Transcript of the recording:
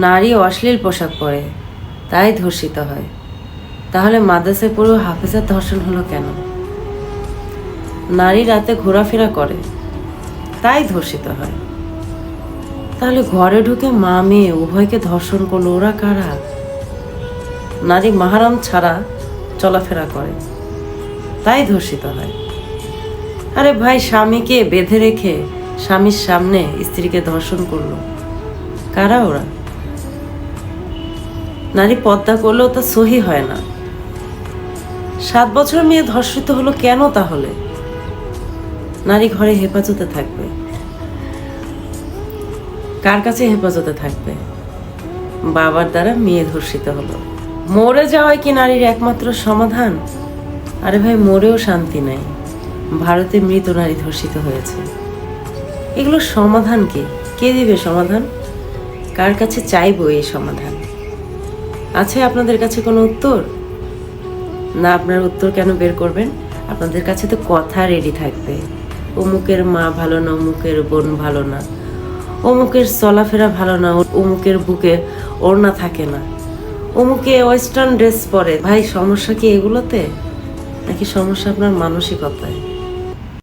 নারী অশ্লীল পোশাক পরে তাই ধর্ষিত হয়। তাহলে মাদ্রাসায় পড়েও হাফেজার ধর্ষণ হলো কেন? নারী রাতে ঘোরাফেরা করে তাই ধর্ষিত হয়। তাহলে ঘরে ঢুকে মা মেয়ে উভয়কে ধর্ষণ করলো, ওরা কারা? নারী মাহারাম ছাড়া চলাফেরা করে তাই ধর্ষিত হয়। আরে ভাই, স্বামীকে বেঁধে রেখে স্বামীর সামনে স্ত্রীকে ধর্ষণ করলো, কারা ওরা? নারী পর্দা করলেও তা সহি হয় না। 7 বছর মেয়ে ধর্ষিত হলো কেন তাহলে? নারী ঘরে হেফাজতে থাকবে, কার কাছে হেফাজতে থাকবে? বাবার দ্বারা মেয়ে ধর্ষিত হলো। মরে যাওয়াই কি নারীর একমাত্র সমাধান? আরে ভাই, মরেও শান্তি নাই। ভারতে মৃত নারী ধর্ষিত হয়েছে, এগুলো সমাধান কি? কে দিবে সমাধান? কার কাছে চাইবো এই সমাধান? আছে আপনাদের কাছে কোনো উত্তর? না, আপনার উত্তর কেন বের করবেন? আপনাদের কাছে তো কথা রেডি থাকবে। অমুকের মা ভালো না, অমুকের বোন ভালো না, অমুকের চলাফেরা ভালো না, অমুকের বুকে ওড়না থাকে না, অমুকে ওয়েস্টার্ন ড্রেস পরে। ভাই, সমস্যা কি এগুলোতে, নাকি সমস্যা আপনার মানসিকতায়?